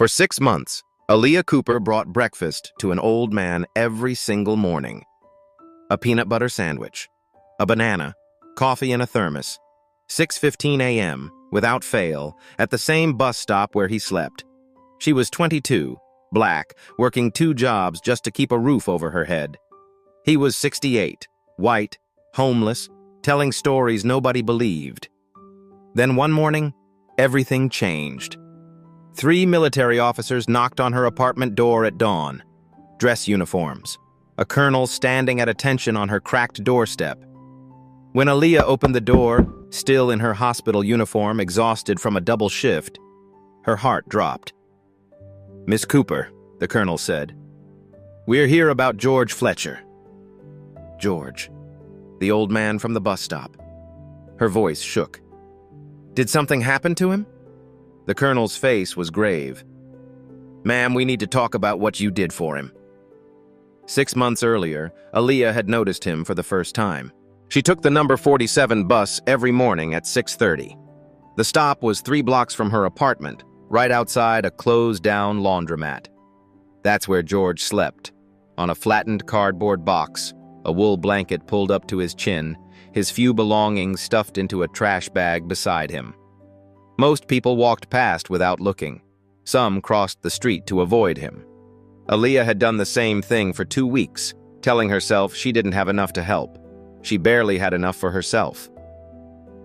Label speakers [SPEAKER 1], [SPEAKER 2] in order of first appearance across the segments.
[SPEAKER 1] For 6 months, Aaliyah Cooper brought breakfast to an old man every single morning. A peanut butter sandwich, a banana, coffee in a thermos, 6:15 a.m., without fail, at the same bus stop where he slept. She was 22, black, working 2 jobs just to keep a roof over her head. He was 68, white, homeless, telling stories nobody believed. Then one morning, everything changed. 3 military officers knocked on her apartment door at dawn. Dress uniforms. A colonel standing at attention on her cracked doorstep. When Aaliyah opened the door, still in her hospital uniform, exhausted from a double shift, her heart dropped. "Miss Cooper," the colonel said, "we're here about George Fletcher." George. The old man from the bus stop. Her voice shook. "Did something happen to him?" The colonel's face was grave. "Ma'am, we need to talk about what you did for him." 6 months earlier, Aaliyah had noticed him for the first time. She took the number 47 bus every morning at 6:30. The stop was 3 blocks from her apartment, right outside a closed-down laundromat. That's where George slept, on a flattened cardboard box, a wool blanket pulled up to his chin, his few belongings stuffed into a trash bag beside him. Most people walked past without looking. Some crossed the street to avoid him. Aaliyah had done the same thing for 2 weeks, telling herself she didn't have enough to help. She barely had enough for herself.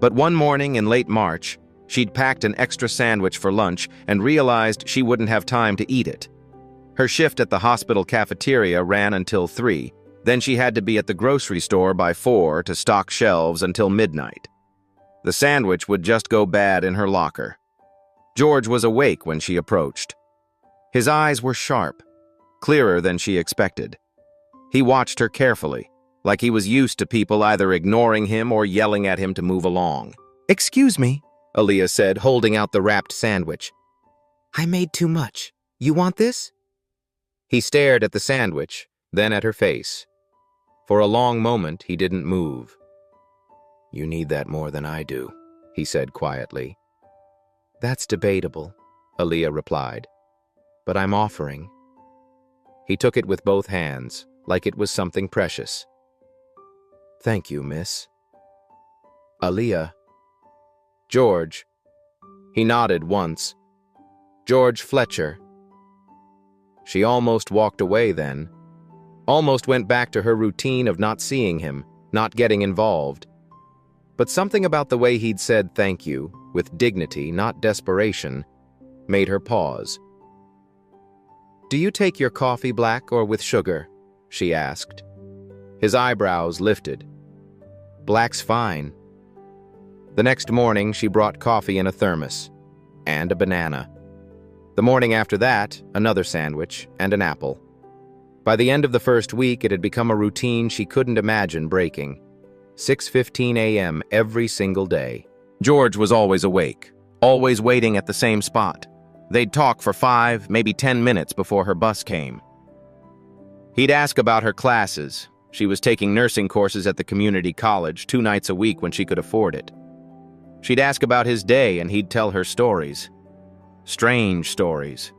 [SPEAKER 1] But one morning in late March, she'd packed an extra sandwich for lunch and realized she wouldn't have time to eat it. Her shift at the hospital cafeteria ran until 3, then she had to be at the grocery store by 4 to stock shelves until midnight. The sandwich would just go bad in her locker. George was awake when she approached. His eyes were sharp, clearer than she expected. He watched her carefully, like he was used to people either ignoring him or yelling at him to move along. "Excuse me," Aaliyah said, holding out the wrapped sandwich. "I made too much. You want this?" He stared at the sandwich, then at her face. For a long moment, he didn't move. "You need that more than I do," he said quietly. "That's debatable," Aaliyah replied. "But I'm offering." He took it with both hands, like it was something precious. "Thank you, miss." "Aaliyah." "George." He nodded once. "George Fletcher." She almost walked away then. Almost went back to her routine of not seeing him, not getting involved. But something about the way he'd said thank you, with dignity, not desperation, made her pause. "Do you take your coffee black or with sugar?" she asked. His eyebrows lifted. "Black's fine." The next morning, she brought coffee in a thermos, and a banana. The morning after that, another sandwich and an apple. By the end of the first week, it had become a routine she couldn't imagine breaking. 6:15 a.m. every single day. George was always awake, always waiting at the same spot. They'd talk for 5, maybe 10 minutes before her bus came. He'd ask about her classes. She was taking nursing courses at the community college 2 nights a week when she could afford it. She'd ask about his day and he'd tell her stories. Strange stories.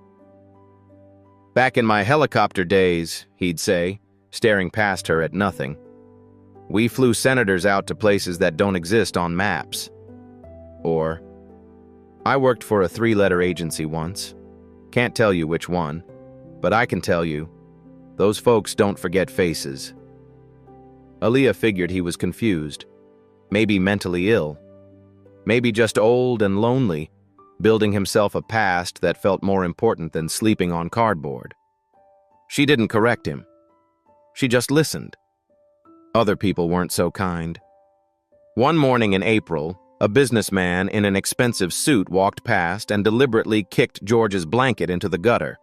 [SPEAKER 1] "Back in my helicopter days," he'd say, staring past her at nothing, "we flew senators out to places that don't exist on maps." Or, "I worked for a 3-letter agency once. Can't tell you which one, but I can tell you, those folks don't forget faces." Aaliyah figured he was confused, maybe mentally ill, maybe just old and lonely, building himself a past that felt more important than sleeping on cardboard. She didn't correct him. She just listened. Other people weren't so kind. One morning in April, a businessman in an expensive suit walked past and deliberately kicked George's blanket into the gutter.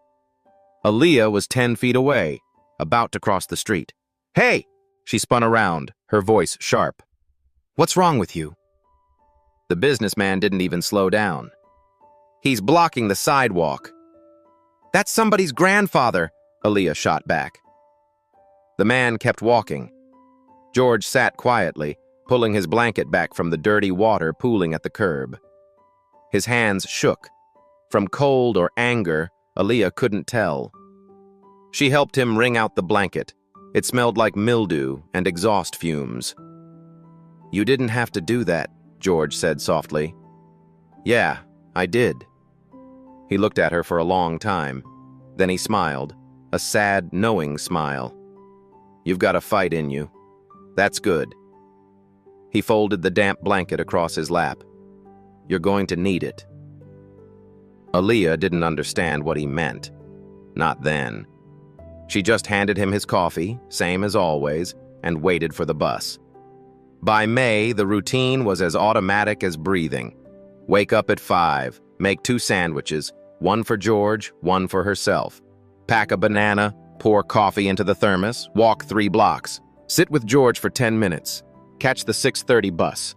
[SPEAKER 1] Aaliyah was 10 feet away, about to cross the street. "Hey!" She spun around, her voice sharp. "What's wrong with you?" The businessman didn't even slow down. "He's blocking the sidewalk." "That's somebody's grandfather," Aaliyah shot back. The man kept walking. George sat quietly, pulling his blanket back from the dirty water pooling at the curb. His hands shook, from cold or anger, Aaliyah couldn't tell. She helped him wring out the blanket. It smelled like mildew and exhaust fumes. "You didn't have to do that," George said softly. "Yeah, I did." He looked at her for a long time. Then he smiled, a sad, knowing smile. "You've got a fight in you. That's good." He folded the damp blanket across his lap. "You're going to need it." Aaliyah didn't understand what he meant. Not then. She just handed him his coffee, same as always, and waited for the bus. By May, the routine was as automatic as breathing. Wake up at 5, make 2 sandwiches, one for George, one for herself. Pack a banana, pour coffee into the thermos, walk 3 blocks. Sit with George for 10 minutes. Catch the 6:30 bus.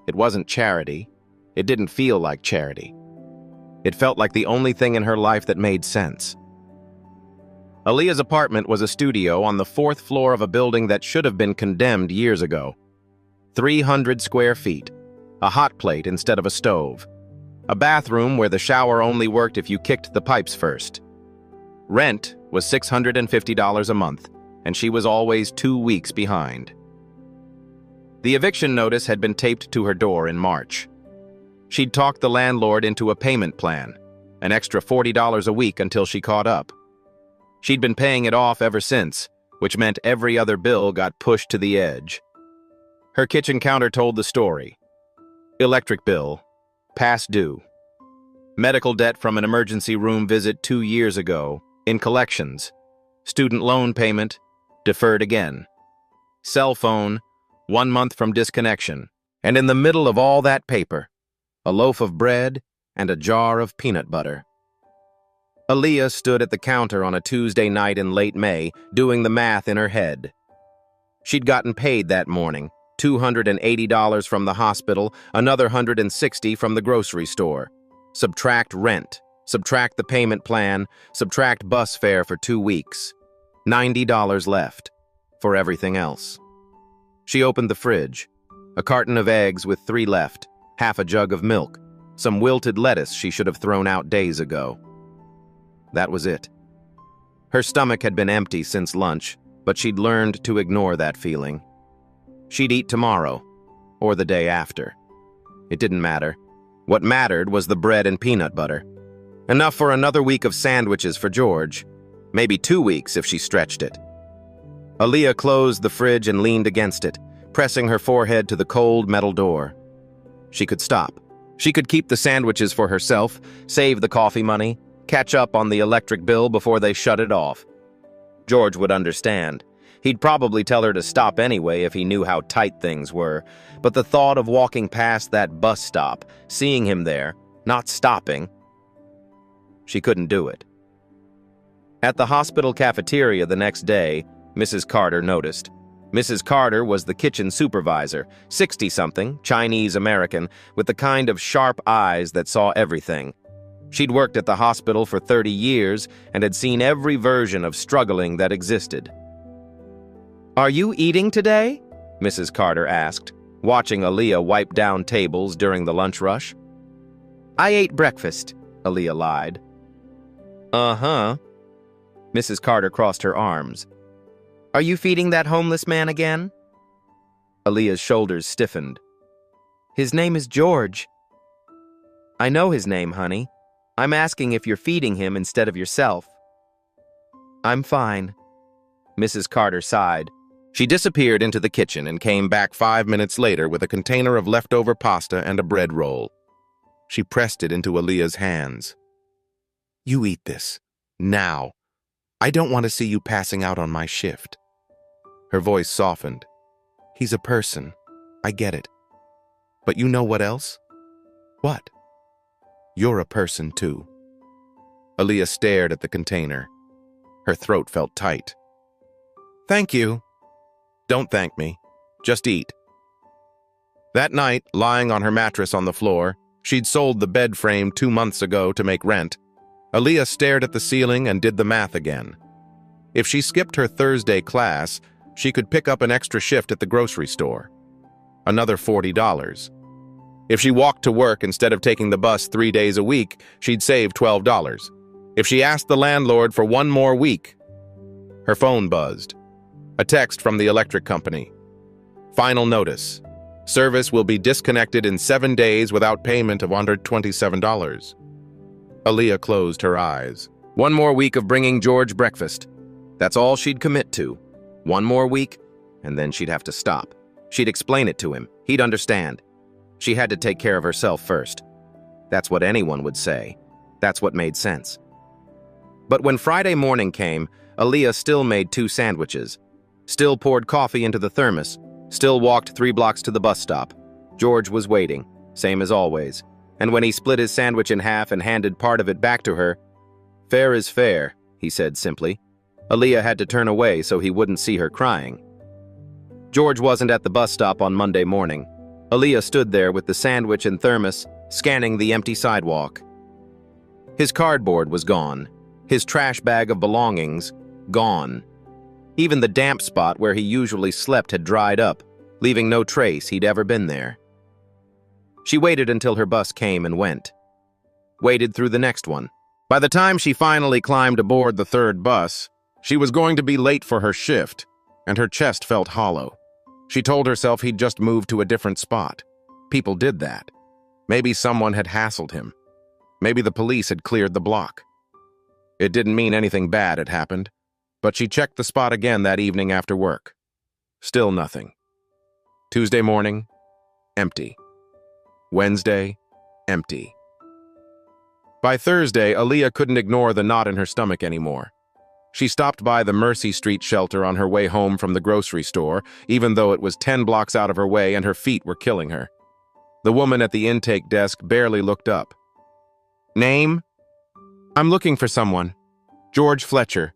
[SPEAKER 1] It wasn't charity. It didn't feel like charity. It felt like the only thing in her life that made sense. Aaliyah's apartment was a studio on the 4th floor of a building that should have been condemned years ago. 300 square feet, a hot plate instead of a stove, a bathroom where the shower only worked if you kicked the pipes first. Rent was $650 a month, and she was always 2 weeks behind. The eviction notice had been taped to her door in March. She'd talked the landlord into a payment plan, an extra $40 a week until she caught up. She'd been paying it off ever since, which meant every other bill got pushed to the edge. Her kitchen counter told the story. Electric bill, past due. Medical debt from an emergency room visit 2 years ago, in collections. Student loan payment, deferred again. Cell phone, 1 month from disconnection. And in the middle of all that paper, a loaf of bread and a jar of peanut butter. Aaliyah stood at the counter on a Tuesday night in late May, doing the math in her head. She'd gotten paid that morning, $280 from the hospital, another $160 from the grocery store. Subtract rent, subtract the payment plan, subtract bus fare for 2 weeks. $90 left for everything else. She opened the fridge. A carton of eggs with 3 left, half a jug of milk, some wilted lettuce she should have thrown out days ago. That was it. Her stomach had been empty since lunch, but she'd learned to ignore that feeling. She'd eat tomorrow, or the day after. It didn't matter. What mattered was the bread and peanut butter. Enough for another week of sandwiches for George. Maybe 2 weeks if she stretched it. Aaliyah closed the fridge and leaned against it, pressing her forehead to the cold metal door. She could stop. She could keep the sandwiches for herself, save the coffee money, catch up on the electric bill before they shut it off. George would understand. He'd probably tell her to stop anyway if he knew how tight things were, but the thought of walking past that bus stop, seeing him there, not stopping, she couldn't do it. At the hospital cafeteria the next day, Mrs. Carter noticed. Mrs. Carter was the kitchen supervisor, 60-something, Chinese-American, with the kind of sharp eyes that saw everything. She'd worked at the hospital for 30 years and had seen every version of struggling that existed. "Are you eating today?" Mrs. Carter asked, watching Aaliyah wipe down tables during the lunch rush. "I ate breakfast," Aaliyah lied. "Uh-huh." Mrs. Carter crossed her arms. "Are you feeding that homeless man again?" Aaliyah's shoulders stiffened. "His name is George." "I know his name, honey. I'm asking if you're feeding him instead of yourself." "I'm fine." Mrs. Carter sighed. She disappeared into the kitchen and came back 5 minutes later with a container of leftover pasta and a bread roll. She pressed it into Aaliyah's hands. "You eat this. Now. I don't want to see you passing out on my shift." Her voice softened. "He's a person. I get it. But you know what else?" "What?" "You're a person, too." Aaliyah stared at the container. Her throat felt tight. "Thank you." "Don't thank me. Just eat." That night, lying on her mattress on the floor, she'd sold the bed frame 2 months ago to make rent. Aaliyah stared at the ceiling and did the math again. If she skipped her Thursday class, she could pick up an extra shift at the grocery store. Another $40. If she walked to work instead of taking the bus 3 days a week, she'd save $12. If she asked the landlord for one more week, her phone buzzed. A text from the electric company. Final notice. Service will be disconnected in 7 days without payment of $127. Aaliyah closed her eyes. One more week of bringing George breakfast. That's all she'd commit to. One more week, and then she'd have to stop. She'd explain it to him. He'd understand. She had to take care of herself first. That's what anyone would say. That's what made sense. But when Friday morning came, Aaliyah still made 2 sandwiches, still poured coffee into the thermos, still walked 3 blocks to the bus stop. George was waiting, same as always, and when he split his sandwich in half and handed part of it back to her, "Fair is fair," he said simply. Aaliyah had to turn away so he wouldn't see her crying. George wasn't at the bus stop on Monday morning. Aaliyah stood there with the sandwich and thermos, scanning the empty sidewalk. His cardboard was gone. His trash bag of belongings, gone. Even the damp spot where he usually slept had dried up, leaving no trace he'd ever been there. She waited until her bus came and went. Waited through the next one. By the time she finally climbed aboard the 3rd bus, she was going to be late for her shift, and her chest felt hollow. She told herself he'd just moved to a different spot. People did that. Maybe someone had hassled him. Maybe the police had cleared the block. It didn't mean anything bad had happened, but she checked the spot again that evening after work. Still nothing. Tuesday morning, empty. Wednesday, empty. By Thursday, Aaliyah couldn't ignore the knot in her stomach anymore. She stopped by the Mercy Street shelter on her way home from the grocery store, even though it was 10 blocks out of her way and her feet were killing her. The woman at the intake desk barely looked up. "Name?" "I'm looking for someone. George Fletcher.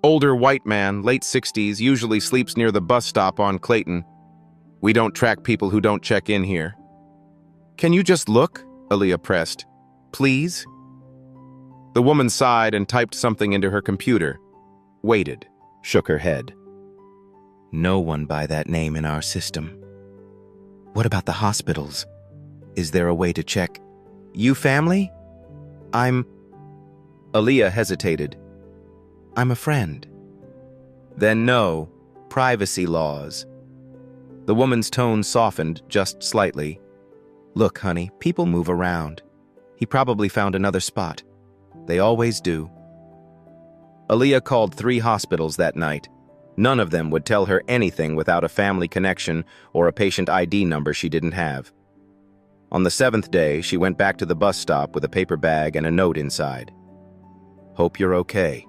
[SPEAKER 1] Older white man, late 60s, usually sleeps near the bus stop on Clayton. We don't track people who don't check in here." "Can you just look?" Aaliyah pressed. "Please?" The woman sighed and typed something into her computer. Waited, shook her head. "No one by that name in our system." "What about the hospitals? Is there a way to check?" "You family?" Aaliyah hesitated. "I'm a friend." "Then no. Privacy laws." The woman's tone softened just slightly. "Look, honey, people move around. He probably found another spot. They always do." Aaliyah called 3 hospitals that night. None of them would tell her anything without a family connection or a patient ID number she didn't have. On the 7th day, she went back to the bus stop with a paper bag and a note inside. "Hope you're okay.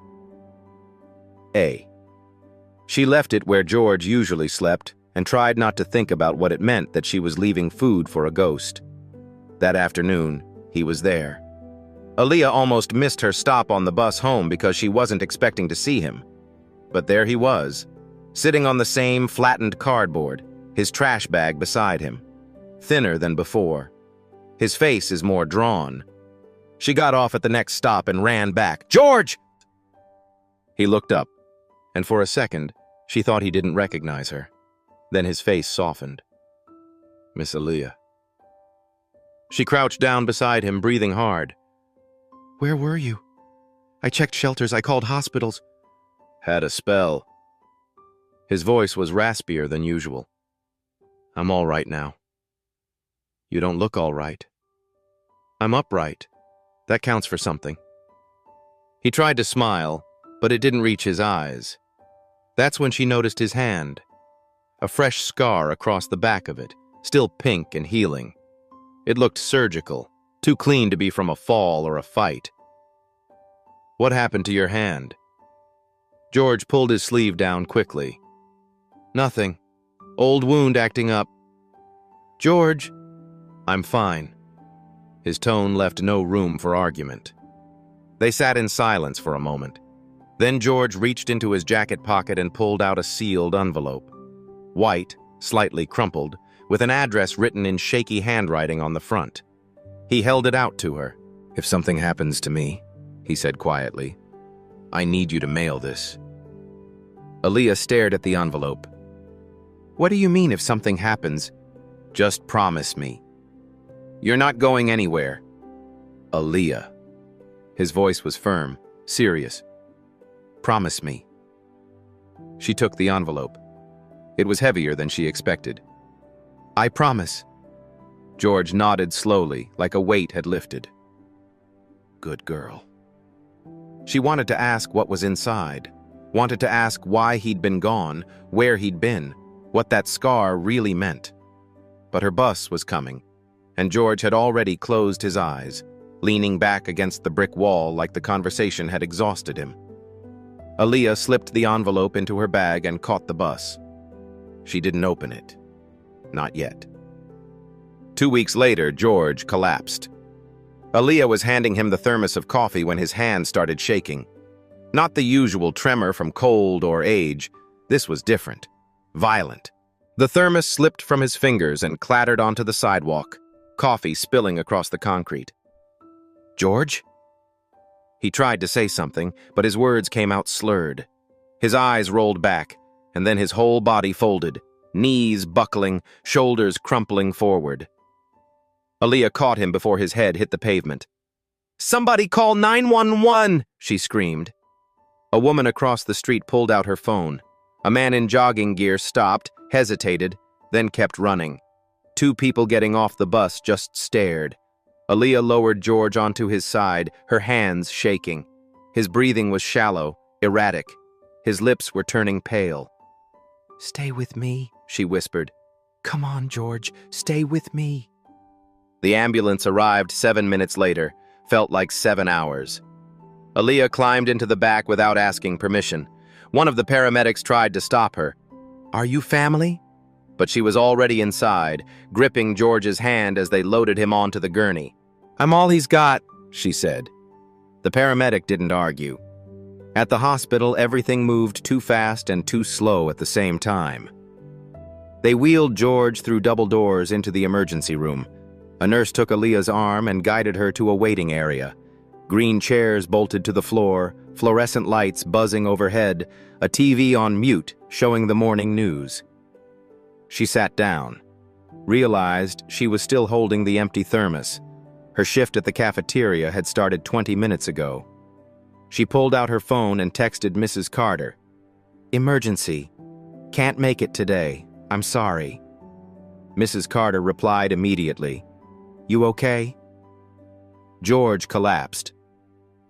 [SPEAKER 1] A." She left it where George usually slept and tried not to think about what it meant that she was leaving food for a ghost. That afternoon, he was there. Aaliyah almost missed her stop on the bus home because she wasn't expecting to see him. But there he was, sitting on the same flattened cardboard, his trash bag beside him. Thinner than before. His face is more drawn. She got off at the next stop and ran back. "George!" He looked up, and for a second, she thought he didn't recognize her. Then his face softened. "Miss Aaliyah." She crouched down beside him, breathing hard. "Where were you?" "I checked shelters, I called hospitals." "Had a spell." His voice was raspier than usual. "I'm all right now." "You don't look all right." "I'm upright. That counts for something." He tried to smile, but it didn't reach his eyes. That's when she noticed his hand. A fresh scar across the back of it, still pink and healing. It looked surgical, too clean to be from a fall or a fight. "What happened to your hand?" George pulled his sleeve down quickly. "Nothing. Old wound acting up." "George!" "I'm fine." His tone left no room for argument. They sat in silence for a moment. Then George reached into his jacket pocket and pulled out a sealed envelope. White, slightly crumpled, with an address written in shaky handwriting on the front. He held it out to her. "If something happens to me," he said quietly, "I need you to mail this." Aaliyah stared at the envelope. "What do you mean if something happens?" "Just promise me. You're not going anywhere." "Aaliyah." His voice was firm, serious. "Promise me." She took the envelope. It was heavier than she expected. "I promise." George nodded slowly, like a weight had lifted. Good girl. She wanted to ask what was inside, wanted to ask why he'd been gone, where he'd been, what that scar really meant. But her bus was coming, and George had already closed his eyes, leaning back against the brick wall like the conversation had exhausted him. Aaliyah slipped the envelope into her bag and caught the bus. She didn't open it. Not yet. 2 weeks later, George collapsed. Aaliyah was handing him the thermos of coffee when his hand started shaking. Not the usual tremor from cold or age. This was different. Violent. The thermos slipped from his fingers and clattered onto the sidewalk, coffee spilling across the concrete. "George?" He tried to say something, but his words came out slurred. His eyes rolled back, and then his whole body folded, knees buckling, shoulders crumpling forward. Aaliyah caught him before his head hit the pavement. "Somebody call 911!" she screamed. A woman across the street pulled out her phone. A man in jogging gear stopped, hesitated, then kept running. 2 people getting off the bus just stared. Aaliyah lowered George onto his side, her hands shaking. His breathing was shallow, erratic. His lips were turning pale. "Stay with me," she whispered. "Come on, George, stay with me." The ambulance arrived 7 minutes later, felt like 7 hours. Aaliyah climbed into the back without asking permission. One of the paramedics tried to stop her. "Are you family?" But she was already inside, gripping George's hand as they loaded him onto the gurney. "I'm all he's got," she said. The paramedic didn't argue. At the hospital, everything moved too fast and too slow at the same time. They wheeled George through double doors into the emergency room. A nurse took Aaliyah's arm and guided her to a waiting area. Green chairs bolted to the floor, fluorescent lights buzzing overhead, a TV on mute showing the morning news. She sat down, realized she was still holding the empty thermos. Her shift at the cafeteria had started 20 minutes ago. She pulled out her phone and texted Mrs. Carter. "Emergency. Can't make it today. I'm sorry." Mrs. Carter replied immediately. "You okay?" George collapsed.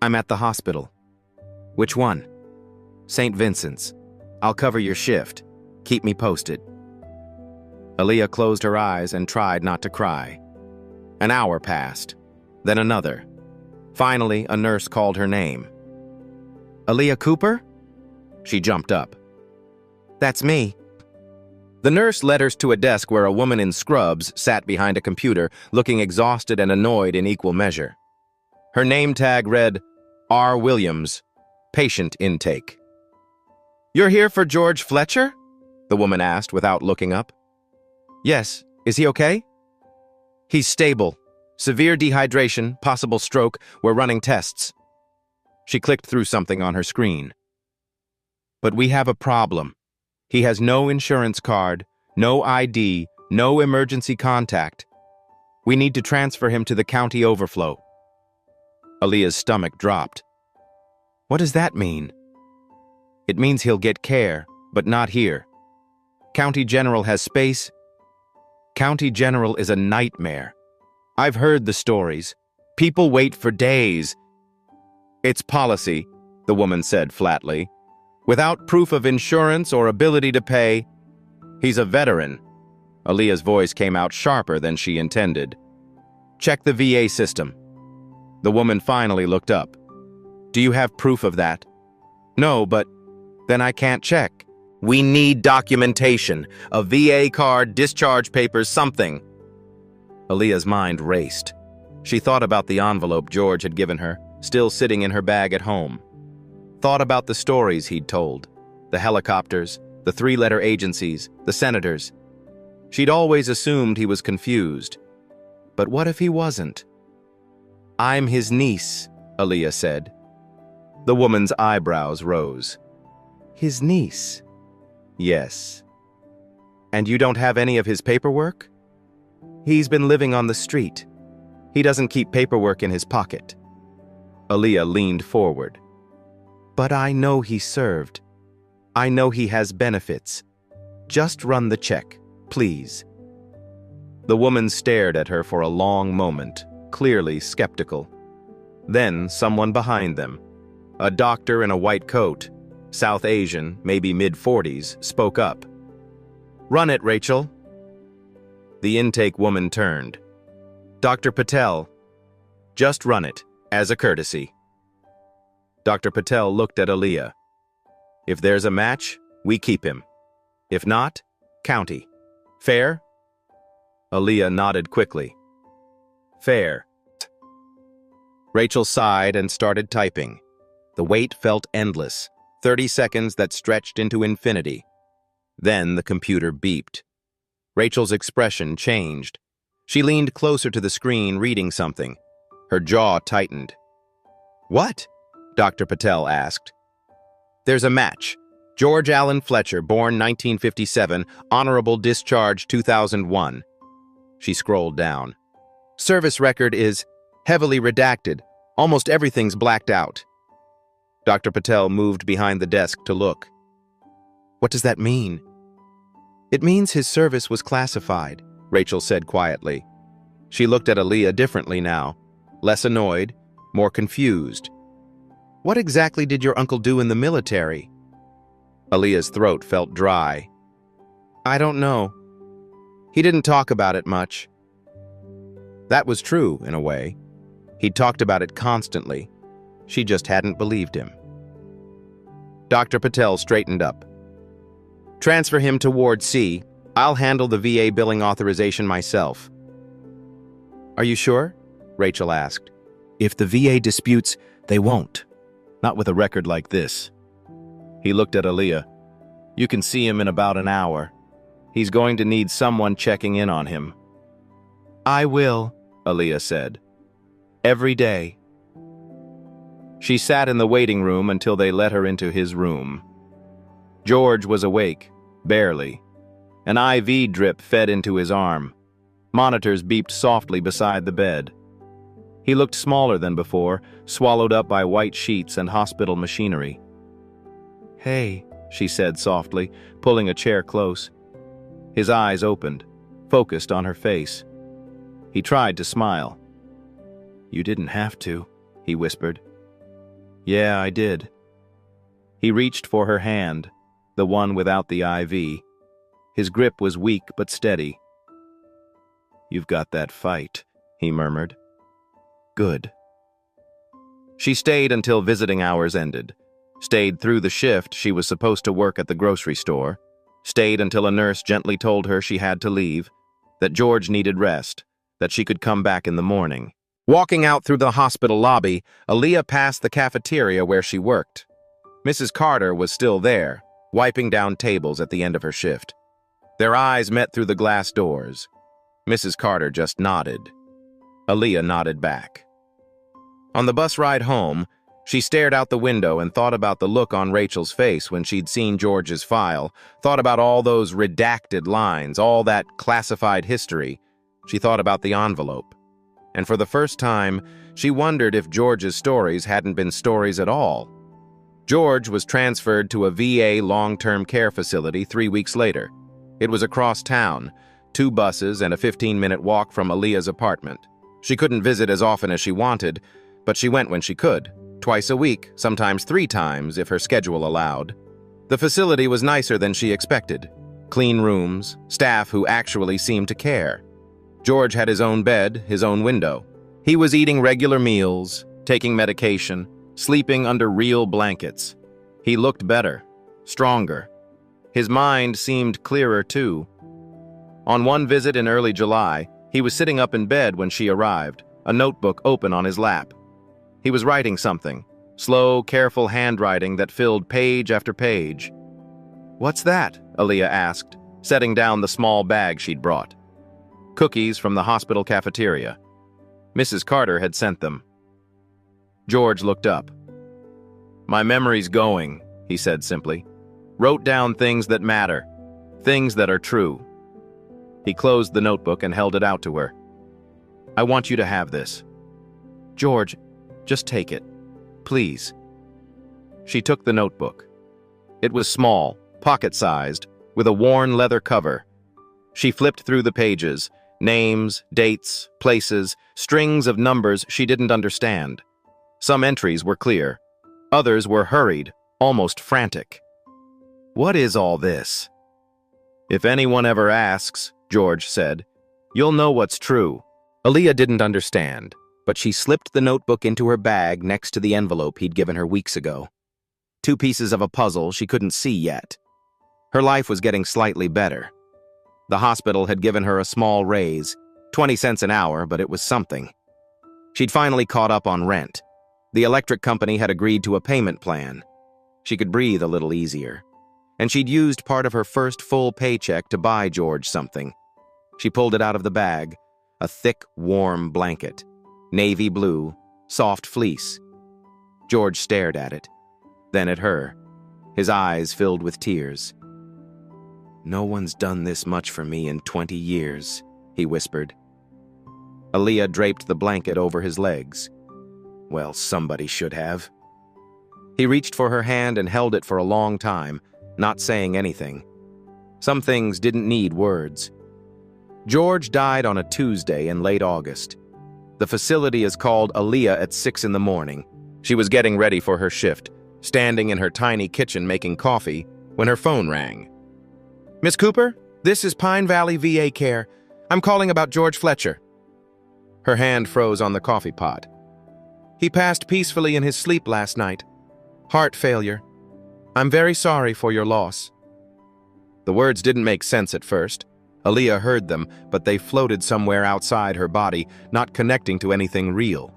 [SPEAKER 1] "I'm at the hospital." "Which one?" "St. Vincent's. I'll cover your shift. Keep me posted." Aaliyah closed her eyes and tried not to cry. An hour passed, then another. Finally, a nurse called her name. "Aaliyah Cooper?" She jumped up. "That's me." The nurse led her to a desk where a woman in scrubs sat behind a computer, looking exhausted and annoyed in equal measure. Her name tag read, R. Williams, patient intake. "You're here for George Fletcher?" the woman asked without looking up. "Yes. Is he okay?" "He's stable. Severe dehydration, possible stroke. We're running tests." She clicked through something on her screen. "But we have a problem. He has no insurance card, no ID, no emergency contact. We need to transfer him to the county overflow." Aaliyah's stomach dropped. "What does that mean?" "It means he'll get care, but not here. County General has space. County General is a nightmare. I've heard the stories. People wait for days." "It's policy," the woman said flatly. "Without proof of insurance or ability to pay." "He's a veteran." Aaliyah's voice came out sharper than she intended. "Check the VA system." The woman finally looked up. "Do you have proof of that?" "No, but then I can't check." "We need documentation. A VA card, discharge papers, something." Aaliyah's mind raced. She thought about the envelope George had given her, still sitting in her bag at home. Thought about the stories he'd told, the helicopters, the 3-letter agencies, the senators. She'd always assumed he was confused. But what if he wasn't? "I'm his niece," Aaliyah said. The woman's eyebrows rose. "His niece?" "Yes." "And you don't have any of his paperwork?" "He's been living on the street. He doesn't keep paperwork in his pocket." Aaliyah leaned forward. But I know he served. I know he has benefits. Just run the check, please. The woman stared at her for a long moment, clearly skeptical. Then someone behind them, a doctor in a white coat, South Asian, maybe mid-40s, spoke up. Run it, Rachel. The intake woman turned. Dr. Patel, just run it, as a courtesy. Dr. Patel looked at Aaliyah. If there's a match, we keep him. If not, county. Fair? Aaliyah nodded quickly. Fair. Rachel sighed and started typing. The wait felt endless, 30 seconds that stretched into infinity. Then the computer beeped. Rachel's expression changed. She leaned closer to the screen, reading something. Her jaw tightened. What? Dr. Patel asked. There's a match. George Allen Fletcher, born 1957, honorable discharge 2001. She scrolled down. Service record is heavily redacted. Almost everything's blacked out. Dr. Patel moved behind the desk to look. What does that mean? It means his service was classified, Rachel said quietly. She looked at Aaliyah differently now, less annoyed, more confused. What exactly did your uncle do in the military? Aaliyah's throat felt dry. I don't know. He didn't talk about it much. That was true, in a way. He'd talked about it constantly. She just hadn't believed him. Dr. Patel straightened up. Transfer him to Ward C. I'll handle the VA billing authorization myself. Are you sure? Rachel asked. If the VA disputes, they won't. Not with a record like this. He looked at Aaliyah. You can see him in about an hour. He's going to need someone checking in on him. I will, Aaliyah said. Every day. She sat in the waiting room until they let her into his room. George was awake, barely. An IV drip fed into his arm. Monitors beeped softly beside the bed. He looked smaller than before, swallowed up by white sheets and hospital machinery. Hey, she said softly, pulling a chair close. His eyes opened, focused on her face. He tried to smile. You didn't have to, he whispered. Yeah, I did. He reached for her hand, the one without the IV. His grip was weak but steady. You've got that fight, he murmured. Good. She stayed until visiting hours ended. Stayed through the shift she was supposed to work at the grocery store. Stayed until a nurse gently told her she had to leave, that George needed rest, that she could come back in the morning. Walking out through the hospital lobby, Aaliyah passed the cafeteria where she worked. Mrs. Carter was still there, wiping down tables at the end of her shift. Their eyes met through the glass doors. Mrs. Carter just nodded. Aaliyah nodded back. On the bus ride home, she stared out the window and thought about the look on Rachel's face when she'd seen George's file, thought about all those redacted lines, all that classified history. She thought about the envelope. And for the first time, she wondered if George's stories hadn't been stories at all. George was transferred to a VA long-term care facility 3 weeks later. It was across town, 2 buses and a 15-minute walk from Aaliyah's apartment. She couldn't visit as often as she wanted, but she went when she could, twice a week, sometimes 3 times if her schedule allowed. The facility was nicer than she expected. Clean rooms, staff who actually seemed to care. George had his own bed, his own window. He was eating regular meals, taking medication, sleeping under real blankets. He looked better, stronger. His mind seemed clearer too. On one visit in early July, he was sitting up in bed when she arrived, a notebook open on his lap. He was writing something, slow, careful handwriting that filled page after page. What's that? Aaliyah asked, setting down the small bag she'd brought. Cookies from the hospital cafeteria. Mrs. Carter had sent them. George looked up. My memory's going, he said simply. Wrote down things that matter, things that are true. He closed the notebook and held it out to her. I want you to have this. George, just take it, please." She took the notebook. It was small, pocket-sized, with a worn leather cover. She flipped through the pages, names, dates, places, strings of numbers she didn't understand. Some entries were clear. Others were hurried, almost frantic. "What is all this?" "If anyone ever asks," George said, "you'll know what's true." Aaliyah didn't understand, but she slipped the notebook into her bag next to the envelope he'd given her weeks ago. Two pieces of a puzzle she couldn't see yet. Her life was getting slightly better. The hospital had given her a small raise, 20 cents an hour, but it was something. She'd finally caught up on rent. The electric company had agreed to a payment plan. She could breathe a little easier. And she'd used part of her first full paycheck to buy George something. She pulled it out of the bag, a thick, warm blanket. Navy blue, soft fleece. George stared at it, then at her, his eyes filled with tears. "No one's done this much for me in 20 years, he whispered. Aaliyah draped the blanket over his legs. Well, somebody should have. He reached for her hand and held it for a long time, not saying anything. Some things didn't need words. George died on a Tuesday in late August. The facility is called Aaliyah at 6 in the morning. She was getting ready for her shift, standing in her tiny kitchen making coffee, when her phone rang. "Miss Cooper, this is Pine Valley VA Care. I'm calling about George Fletcher." Her hand froze on the coffee pot. "He passed peacefully in his sleep last night. Heart failure. I'm very sorry for your loss." The words didn't make sense at first. Aaliyah heard them, but they floated somewhere outside her body, not connecting to anything real.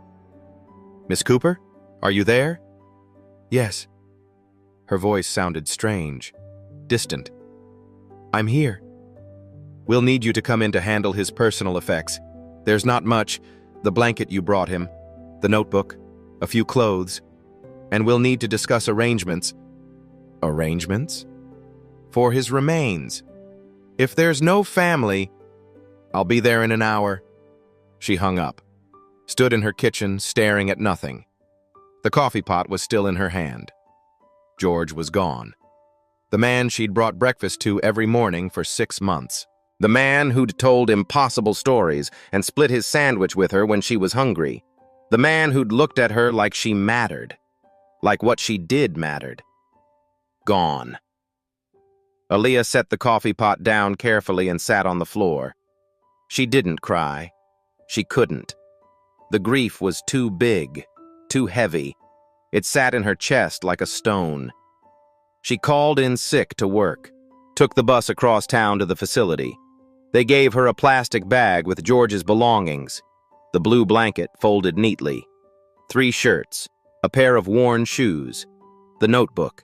[SPEAKER 1] "Miss Cooper, are you there?" "Yes." Her voice sounded strange, distant. "I'm here. We'll need you to come in to handle his personal effects. There's not much, the blanket you brought him, the notebook, a few clothes, and we'll need to discuss arrangements." "Arrangements?" "For his remains. If there's no family..." "I'll be there in an hour." She hung up, stood in her kitchen, staring at nothing. The coffee pot was still in her hand. George was gone. The man she'd brought breakfast to every morning for 6 months. The man who'd told impossible stories and split his sandwich with her when she was hungry. The man who'd looked at her like she mattered. Like what she did mattered. Gone. Aaliyah set the coffee pot down carefully and sat on the floor. She didn't cry. She couldn't. The grief was too big, too heavy. It sat in her chest like a stone. She called in sick to work, took the bus across town to the facility. They gave her a plastic bag with George's belongings, the blue blanket folded neatly, 3 shirts, a pair of worn shoes, the notebook,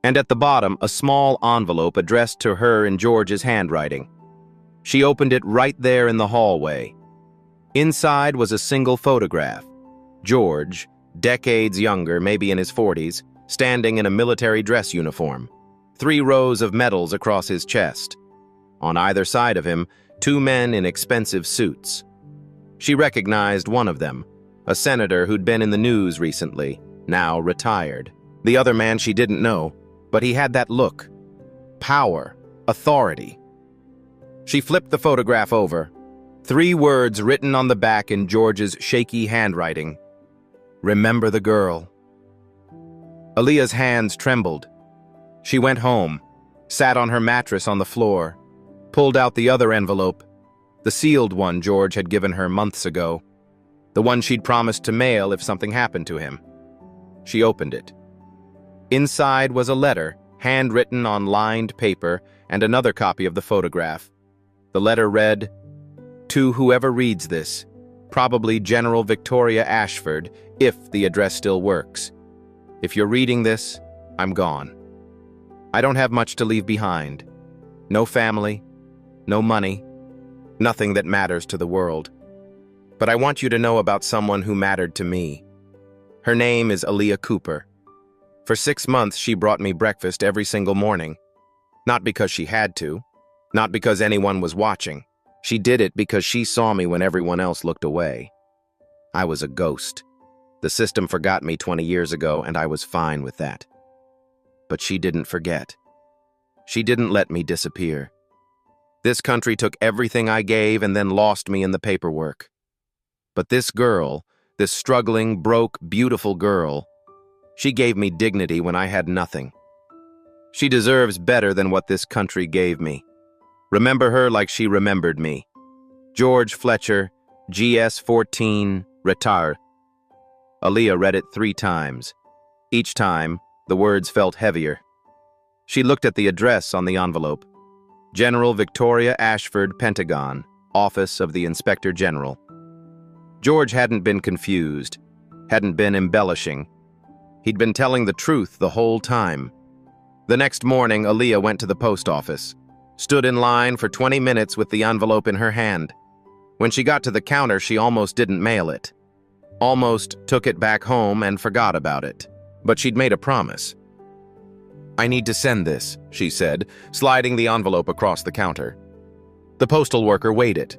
[SPEAKER 1] and at the bottom a small envelope addressed to her in George's handwriting. She opened it right there in the hallway. Inside was a single photograph. George, decades younger, maybe in his 40s, standing in a military dress uniform. 3 rows of medals across his chest. On either side of him, 2 men in expensive suits. She recognized one of them, a senator who'd been in the news recently, now retired. The other man she didn't know, but he had that look. Power, authority. She flipped the photograph over. 3 words written on the back in George's shaky handwriting. "Remember the girl." Aaliyah's hands trembled. She went home, sat on her mattress on the floor, pulled out the other envelope, the sealed one George had given her months ago, the one she'd promised to mail if something happened to him. She opened it. Inside was a letter, handwritten on lined paper, and another copy of the photograph. The letter read, "To whoever reads this, probably General Victoria Ashford, if the address still works. If you're reading this, I'm gone. I don't have much to leave behind. No family, no money, nothing that matters to the world. But I want you to know about someone who mattered to me. Her name is Aaliyah Cooper. For 6 months, she brought me breakfast every single morning. Not because she had to, not because anyone was watching. She did it because she saw me when everyone else looked away. I was a ghost. The system forgot me 20 years ago, and I was fine with that. But she didn't forget. She didn't let me disappear. This country took everything I gave and then lost me in the paperwork. But this girl, this struggling, broke, beautiful girl, she gave me dignity when I had nothing. She deserves better than what this country gave me. Remember her like she remembered me. George Fletcher, GS14, retard. Aaliyah read it 3 times. Each time, the words felt heavier. She looked at the address on the envelope. General Victoria Ashford, Pentagon, Office of the Inspector General. George hadn't been confused, hadn't been embellishing. He'd been telling the truth the whole time. The next morning, Aaliyah went to the post office, stood in line for 20 minutes with the envelope in her hand. When she got to the counter, she almost didn't mail it. Almost took it back home and forgot about it. But she'd made a promise. "I need to send this," she said, sliding the envelope across the counter. The postal worker weighed it.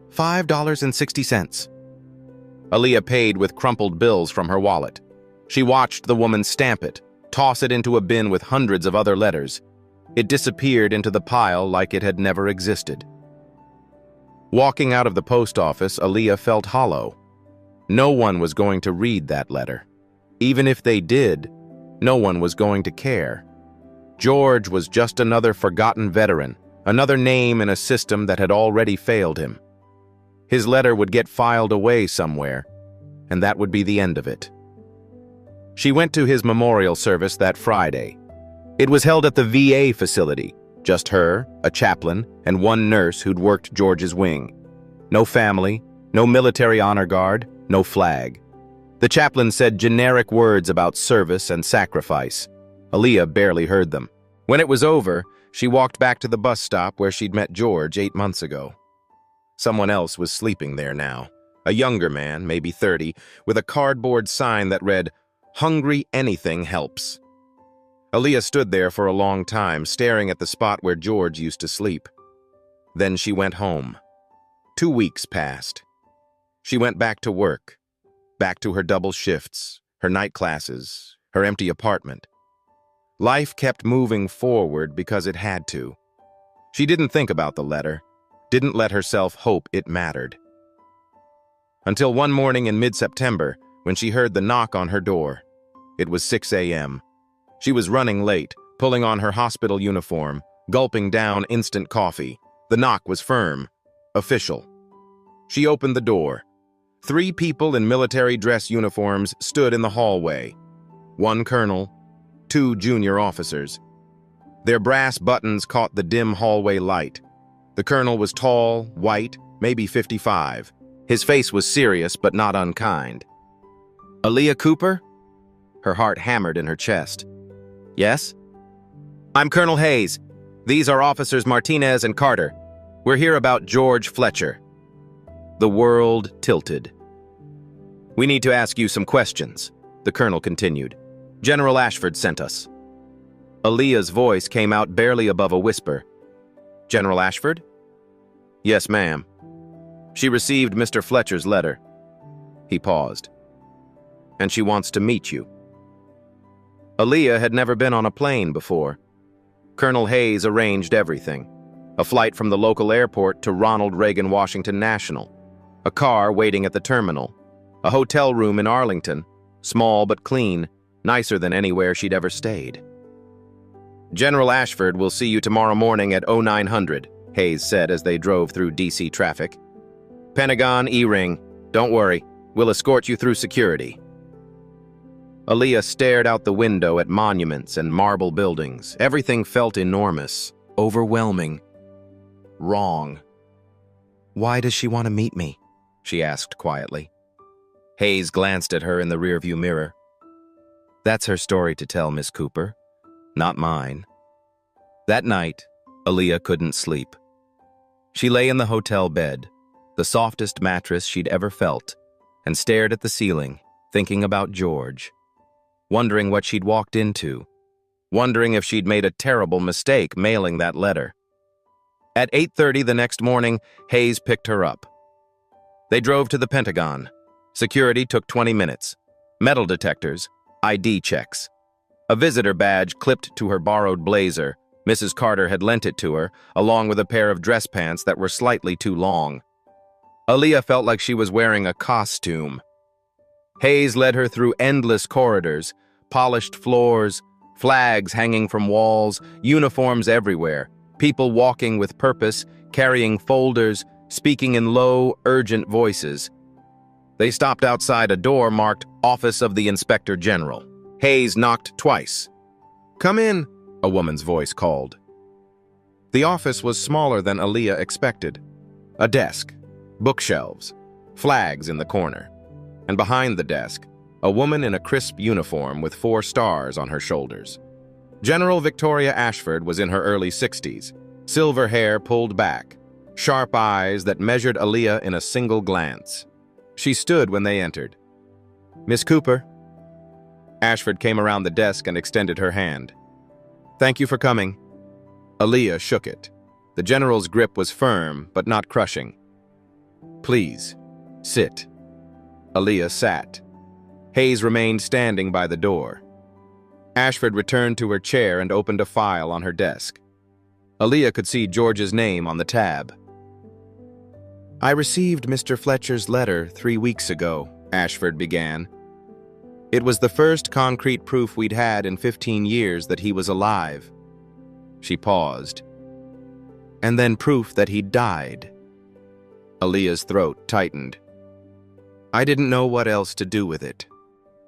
[SPEAKER 1] $5.60. Aaliyah paid with crumpled bills from her wallet. She watched the woman stamp it, toss it into a bin with hundreds of other letters. It disappeared into the pile like it had never existed. Walking out of the post office, Aaliyah felt hollow. No one was going to read that letter. Even if they did, no one was going to care. George was just another forgotten veteran, another name in a system that had already failed him. His letter would get filed away somewhere, and that would be the end of it. She went to his memorial service that Friday. It was held at the VA facility, just her, a chaplain, and one nurse who'd worked George's wing. No family, no military honor guard, no flag. The chaplain said generic words about service and sacrifice. Aaliyah barely heard them. When it was over, she walked back to the bus stop where she'd met George 8 months ago. Someone else was sleeping there now. A younger man, maybe 30, with a cardboard sign that read, "Hungry anything helps." Aaliyah stood there for a long time, staring at the spot where George used to sleep. Then she went home. 2 weeks passed. She went back to work, back to her double shifts, her night classes, her empty apartment. Life kept moving forward because it had to. She didn't think about the letter, didn't let herself hope it mattered. Until one morning in mid-September, when she heard the knock on her door. It was 6 a.m. She was running late, pulling on her hospital uniform, gulping down instant coffee. The knock was firm, official. She opened the door. 3 people in military dress uniforms stood in the hallway. 1 colonel, 2 junior officers. Their brass buttons caught the dim hallway light. The colonel was tall, white, maybe 55. His face was serious but not unkind. "Aaliyah Cooper?" Her heart hammered in her chest. "Yes?" "I'm Colonel Hayes. These are Officers Martinez and Carter. We're here about George Fletcher." The world tilted. "We need to ask you some questions," the colonel continued. "General Ashford sent us." Aaliyah's voice came out barely above a whisper. "General Ashford?" "Yes, ma'am. She received Mr. Fletcher's letter." He paused. "And she wants to meet you." Aaliyah had never been on a plane before. Colonel Hayes arranged everything. A flight from the local airport to Ronald Reagan Washington National. A car waiting at the terminal. A hotel room in Arlington, small but clean, nicer than anywhere she'd ever stayed. "General Ashford will see you tomorrow morning at 0900, Hayes said as they drove through D.C. traffic. "Pentagon E-ring. Don't worry, we'll escort you through security." Aaliyah stared out the window at monuments and marble buildings. Everything felt enormous, overwhelming, wrong. "Why does she want to meet me?" she asked quietly. Hayes glanced at her in the rearview mirror. "That's her story to tell, Miss Cooper, not mine." That night, Aaliyah couldn't sleep. She lay in the hotel bed, the softest mattress she'd ever felt, and stared at the ceiling, thinking about George, wondering what she'd walked into, wondering if she'd made a terrible mistake mailing that letter. At 8:30 the next morning, Hayes picked her up. They drove to the Pentagon. Security took 20 minutes. Metal detectors, ID checks. A visitor badge clipped to her borrowed blazer. Mrs. Carter had lent it to her, along with a pair of dress pants that were slightly too long. Aaliyah felt like she was wearing a costume. Hayes led her through endless corridors, polished floors, flags hanging from walls, uniforms everywhere, people walking with purpose, carrying folders, speaking in low, urgent voices. They stopped outside a door marked Office of the Inspector General. Hayes knocked twice. "Come in," a woman's voice called. The office was smaller than Aaliyah expected. A desk, bookshelves, flags in the corner. And behind the desk, a woman in a crisp uniform with 4 stars on her shoulders. General Victoria Ashford was in her early 60s, silver hair pulled back, sharp eyes that measured Aaliyah in a single glance. She stood when they entered. "Miss Cooper." Ashford came around the desk and extended her hand. "Thank you for coming." Aaliyah shook it. The general's grip was firm, but not crushing. "Please, sit." Aaliyah sat. Hayes remained standing by the door. Ashford returned to her chair and opened a file on her desk. Aaliyah could see George's name on the tab. "I received Mr. Fletcher's letter 3 weeks ago," Ashford began. "It was the first concrete proof we'd had in 15 years that he was alive." She paused. "And then proof that he'd died." Aaliyah's throat tightened. "I didn't know what else to do with it."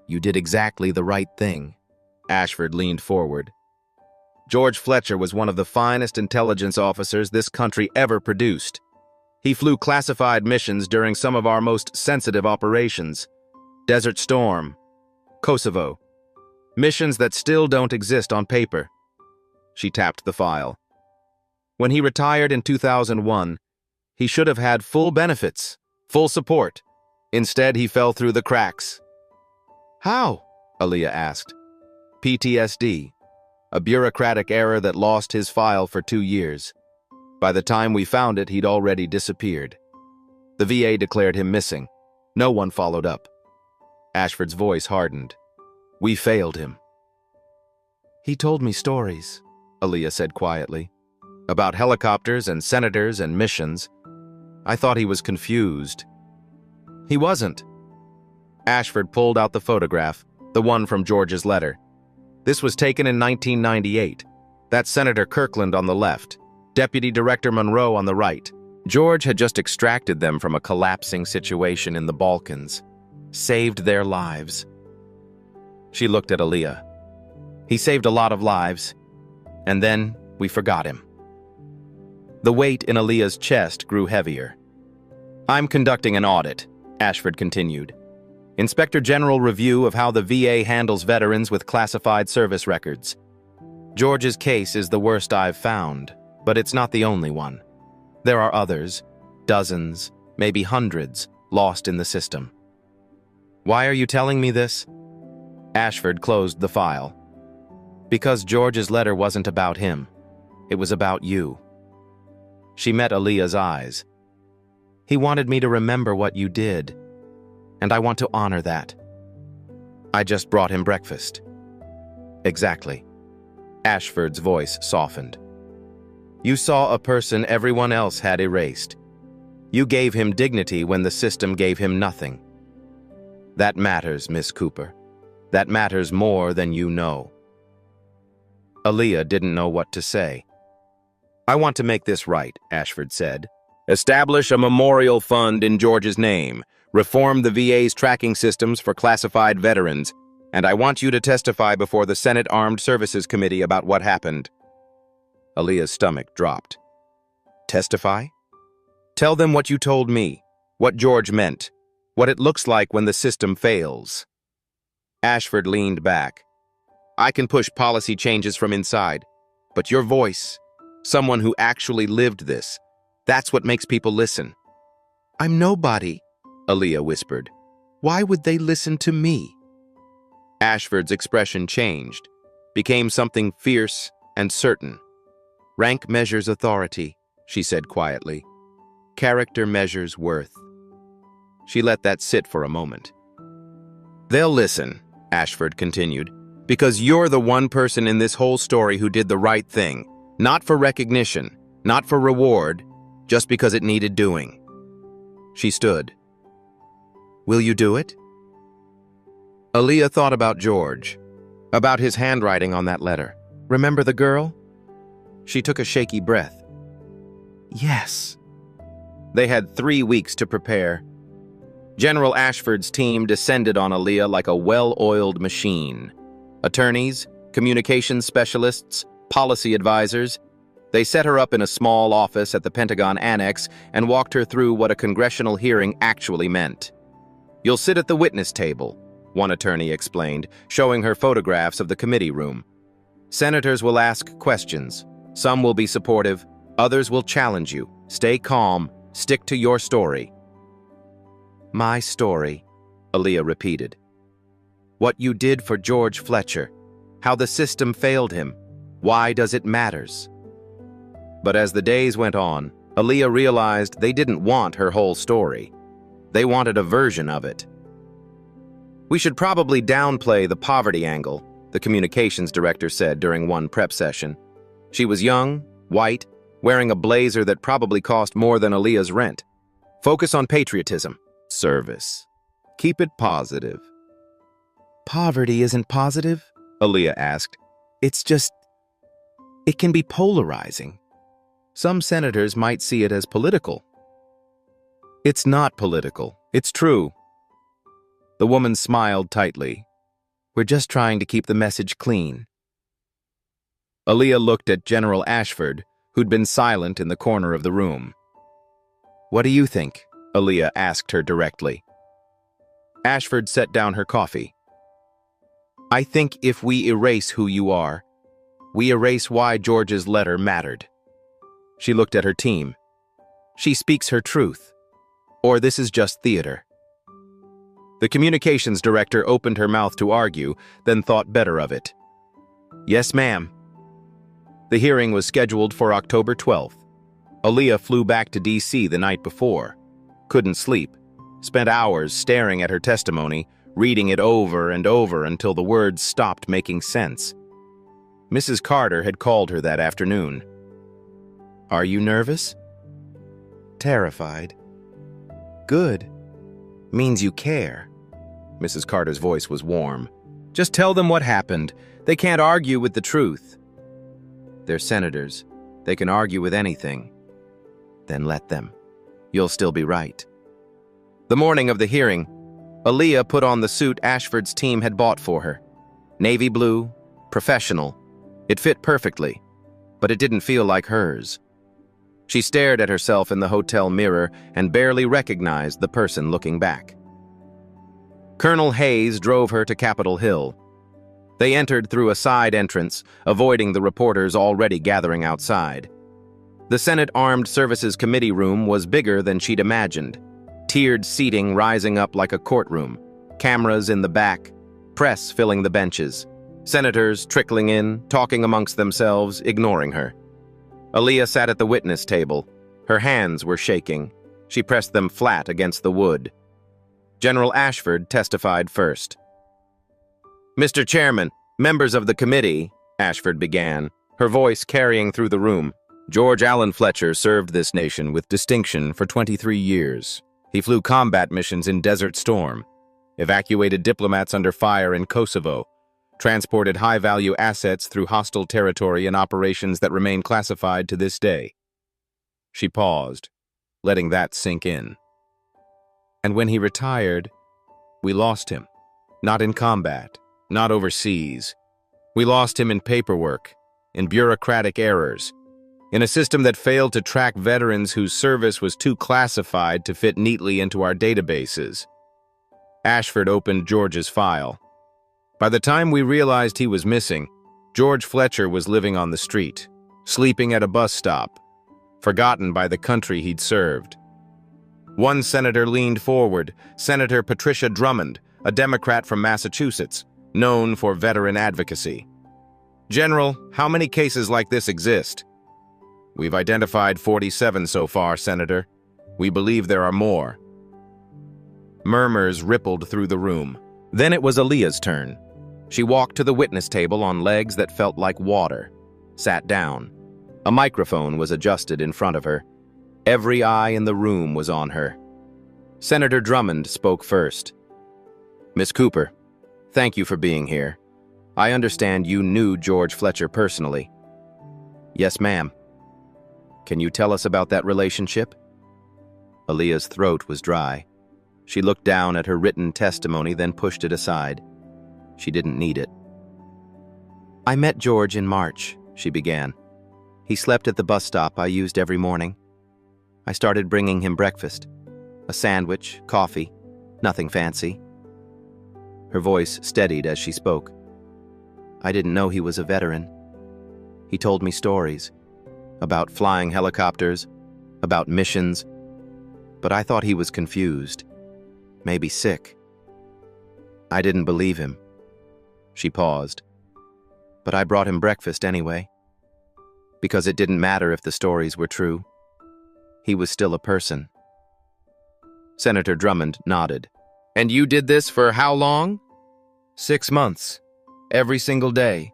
[SPEAKER 1] "You did exactly the right thing." Ashford leaned forward. "George Fletcher was one of the finest intelligence officers this country ever produced. He flew classified missions during some of our most sensitive operations. Desert Storm, Kosovo. Missions that still don't exist on paper." She tapped the file. "When he retired in 2001, he should have had full benefits, full support. Instead, he fell through the cracks." "How?" Aaliyah asked. "PTSD, a bureaucratic error that lost his file for 2 years. By the time we found it, he'd already disappeared. The VA declared him missing. No one followed up." Ashford's voice hardened. "We failed him." "He told me stories," Aaliyah said quietly, "about helicopters and senators and missions. I thought he was confused." "He wasn't." Ashford pulled out the photograph, the one from George's letter. "This was taken in 1998. That's Senator Kirkland on the left, Deputy Director Monroe on the right. George had just extracted them from a collapsing situation in the Balkans. Saved their lives." She looked at Aaliyah. "He saved a lot of lives, and then we forgot him." The weight in Aaliyah's chest grew heavier. "I'm conducting an audit," Ashford continued. "Inspector General review of how the VA handles veterans with classified service records. George's case is the worst I've found, but it's not the only one. There are others, dozens, maybe hundreds, lost in the system." "Why are you telling me this?" Ashford closed the file. "Because George's letter wasn't about him. It was about you." She met Aaliyah's eyes. "He wanted me to remember what you did, and I want to honor that. I just brought him breakfast." "Exactly." Ashford's voice softened. "You saw a person everyone else had erased. You gave him dignity when the system gave him nothing. That matters, Miss Cooper. That matters more than you know." Aaliyah didn't know what to say. "I want to make this right," Ashford said. "Establish a memorial fund in George's name, reform the VA's tracking systems for classified veterans, and I want you to testify before the Senate Armed Services Committee about what happened." Aaliyah's stomach dropped. "Testify? Tell them what you told me, what George meant, what it looks like when the system fails." Ashford leaned back. "I can push policy changes from inside, but your voice, someone who actually lived this, that's what makes people listen." "I'm nobody," Aaliyah whispered. "Why would they listen to me?" Ashford's expression changed, became something fierce and certain. "Rank measures authority," she said quietly. "Character measures worth." She let that sit for a moment. "They'll listen," Ashford continued, "because you're the one person in this whole story who did the right thing. Not for recognition, not for reward, just because it needed doing." She stood. "Will you do it?" Aaliyah thought about George, about his handwriting on that letter. "Remember the girl?" She took a shaky breath. "Yes." They had 3 weeks to prepare. General Ashford's team descended on Aaliyah like a well-oiled machine. Attorneys, communications specialists, policy advisors. They set her up in a small office at the Pentagon Annex and walked her through what a congressional hearing actually meant. "You'll sit at the witness table," one attorney explained, showing her photographs of the committee room. "Senators will ask questions. Some will be supportive, others will challenge you. Stay calm, stick to your story." "My story," Aaliyah repeated. "What you did for George Fletcher, how the system failed him, why does it matters?" But as the days went on, Aaliyah realized they didn't want her whole story. They wanted a version of it. "We should probably downplay the poverty angle," the communications director said during one prep session. She was young, white, wearing a blazer that probably cost more than Aaliyah's rent. "Focus on patriotism, service. Keep it positive." "Poverty isn't positive?" Aaliyah asked. "It's just, it can be polarizing. Some senators might see it as political." "It's not political. It's true." The woman smiled tightly. "We're just trying to keep the message clean." Aaliyah looked at General Ashford, who'd been silent in the corner of the room. "What do you think?" Aaliyah asked her directly. Ashford set down her coffee. "I think if we erase who you are, we erase why George's letter mattered." She looked at her team. "She speaks her truth. Or this is just theater." The communications director opened her mouth to argue, then thought better of it. "Yes, ma'am." The hearing was scheduled for October 12th. Aaliyah flew back to D.C. the night before. Couldn't sleep. Spent hours staring at her testimony, reading it over and over until the words stopped making sense. Mrs. Carter had called her that afternoon. "Are you nervous?" "Terrified." "Good. Means you care." Mrs. Carter's voice was warm. "Just tell them what happened. They can't argue with the truth." "They're senators. They can argue with anything." "Then let them. You'll still be right." The morning of the hearing, Aaliyah put on the suit Ashford's team had bought for her. Navy blue, professional. It fit perfectly, but it didn't feel like hers. She stared at herself in the hotel mirror and barely recognized the person looking back. Colonel Hayes drove her to Capitol Hill. They entered through a side entrance, avoiding the reporters already gathering outside. The Senate Armed Services Committee room was bigger than she'd imagined. Tiered seating rising up like a courtroom, cameras in the back, press filling the benches, senators trickling in, talking amongst themselves, ignoring her. Aaliyah sat at the witness table. Her hands were shaking. She pressed them flat against the wood. General Ashford testified first. "Mr. Chairman, members of the committee," Ashford began, her voice carrying through the room. "George Allen Fletcher served this nation with distinction for 23 years. He flew combat missions in Desert Storm, evacuated diplomats under fire in Kosovo, transported high-value assets through hostile territory in operations that remain classified to this day." She paused, letting that sink in. "And when he retired, we lost him. Not in combat, not overseas. We lost him in paperwork, in bureaucratic errors, in a system that failed to track veterans whose service was too classified to fit neatly into our databases." Ashford opened George's file. "By the time we realized he was missing, George Fletcher was living on the street, sleeping at a bus stop, forgotten by the country he'd served." One senator leaned forward, Senator Patricia Drummond, a Democrat from Massachusetts, known for veteran advocacy. "General, how many cases like this exist?" "We've identified 47 so far, Senator. We believe there are more." Murmurs rippled through the room. Then it was Aaliyah's turn. She walked to the witness table on legs that felt like water, sat down. A microphone was adjusted in front of her. Every eye in the room was on her. Senator Drummond spoke first. "Miss Cooper, thank you for being here. I understand you knew George Fletcher personally." "Yes, ma'am." "Can you tell us about that relationship?" Aaliyah's throat was dry. She looked down at her written testimony, then pushed it aside. She didn't need it. "I met George in March," she began. "He slept at the bus stop I used every morning. I started bringing him breakfast. A sandwich, coffee, nothing fancy." Her voice steadied as she spoke. "I didn't know he was a veteran. He told me stories about flying helicopters, about missions, but I thought he was confused, maybe sick. I didn't believe him." She paused. "But I brought him breakfast anyway, because it didn't matter if the stories were true. He was still a person." Senator Drummond nodded. "And you did this for how long?" "6 months. Every single day."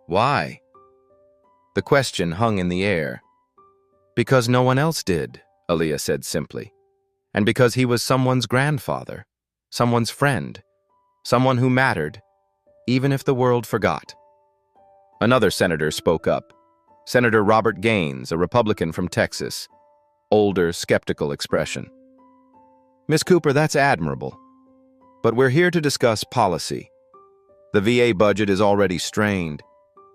[SPEAKER 1] "Why?" The question hung in the air. "Because no one else did," Aaliyah said simply. "And because he was someone's grandfather, someone's friend, someone who mattered, even if the world forgot." Another senator spoke up. Senator Robert Gaines, a Republican from Texas. Older, skeptical expression. "Miss Cooper, that's admirable. But we're here to discuss policy. The VA budget is already strained.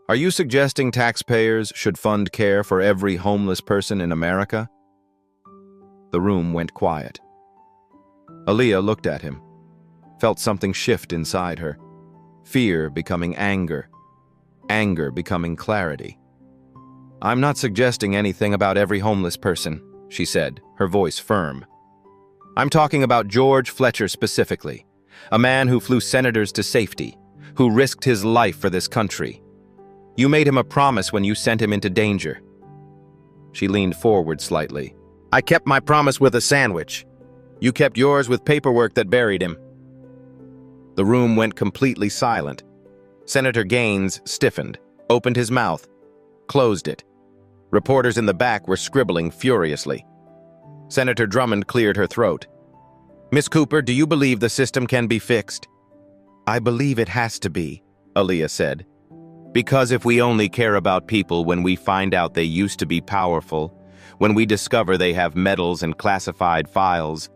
[SPEAKER 1] Are you suggesting taxpayers should fund care for every homeless person in America?" The room went quiet. Aaliyah looked at him, felt something shift inside her. Fear becoming anger, anger becoming clarity. "I'm not suggesting anything about every homeless person," she said, her voice firm. "I'm talking about George Fletcher specifically, a man who flew senators to safety, who risked his life for this country. You made him a promise when you sent him into danger." She leaned forward slightly. "I kept my promise with a sandwich. You kept yours with paperwork that buried him." The room went completely silent. Senator Gaines stiffened, opened his mouth, closed it. Reporters in the back were scribbling furiously. Senator Drummond cleared her throat. "Miss Cooper, do you believe the system can be fixed?" "I believe it has to be," Aaliyah said. "Because if we only care about people when we find out they used to be powerful, when we discover they have medals and classified files,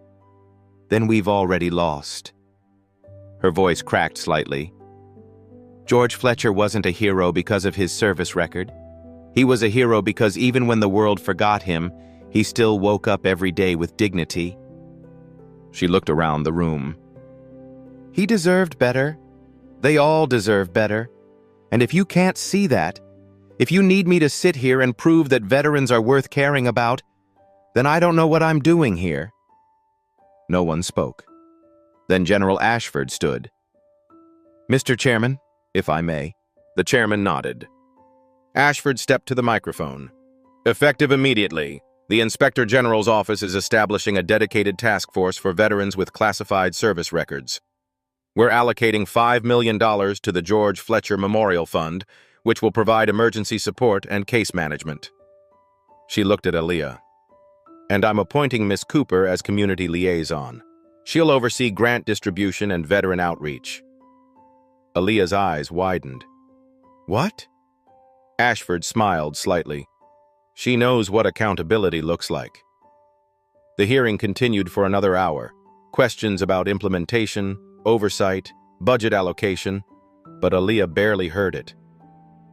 [SPEAKER 1] then we've already lost." Her voice cracked slightly. "George Fletcher wasn't a hero because of his service record. He was a hero because even when the world forgot him, he still woke up every day with dignity." She looked around the room. "He deserved better. They all deserve better. And if you can't see that, if you need me to sit here and prove that veterans are worth caring about, then I don't know what I'm doing here." No one spoke. Then General Ashford stood. "Mr. Chairman, if I may." The chairman nodded. Ashford stepped to the microphone. "Effective immediately, the Inspector General's office is establishing a dedicated task force for veterans with classified service records. We're allocating $5 million to the George Fletcher Memorial Fund, which will provide emergency support and case management." She looked at Aaliyah. "And I'm appointing Miss Cooper as community liaison. She'll oversee grant distribution and veteran outreach." Aaliyah's eyes widened. "What?" Ashford smiled slightly. "She knows what accountability looks like." The hearing continued for another hour. Questions about implementation, oversight, budget allocation, but Aaliyah barely heard it.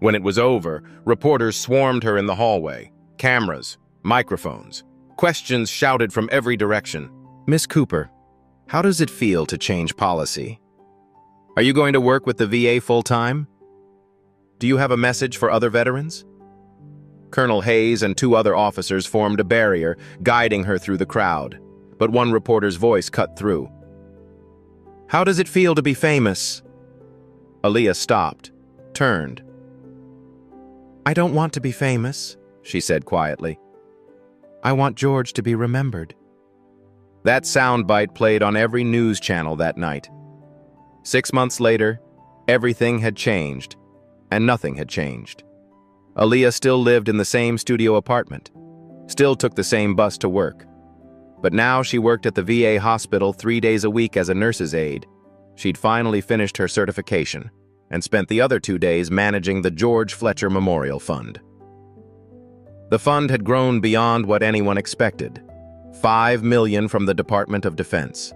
[SPEAKER 1] When it was over, reporters swarmed her in the hallway. Cameras, microphones, questions shouted from every direction. "Miss Cooper, how does it feel to change policy? Are you going to work with the VA full-time? Do you have a message for other veterans?" Colonel Hayes and 2 other officers formed a barrier, guiding her through the crowd, but one reporter's voice cut through. "How does it feel to be famous?" Aaliyah stopped, turned. "I don't want to be famous," she said quietly. "I want George to be remembered." That soundbite played on every news channel that night. 6 months later, everything had changed, and nothing had changed. Aaliyah still lived in the same studio apartment, still took the same bus to work. But now she worked at the VA hospital 3 days a week as a nurse's aide. She'd finally finished her certification and spent the other 2 days managing the George Fletcher Memorial Fund. The fund had grown beyond what anyone expected. $5 million from the Department of Defense.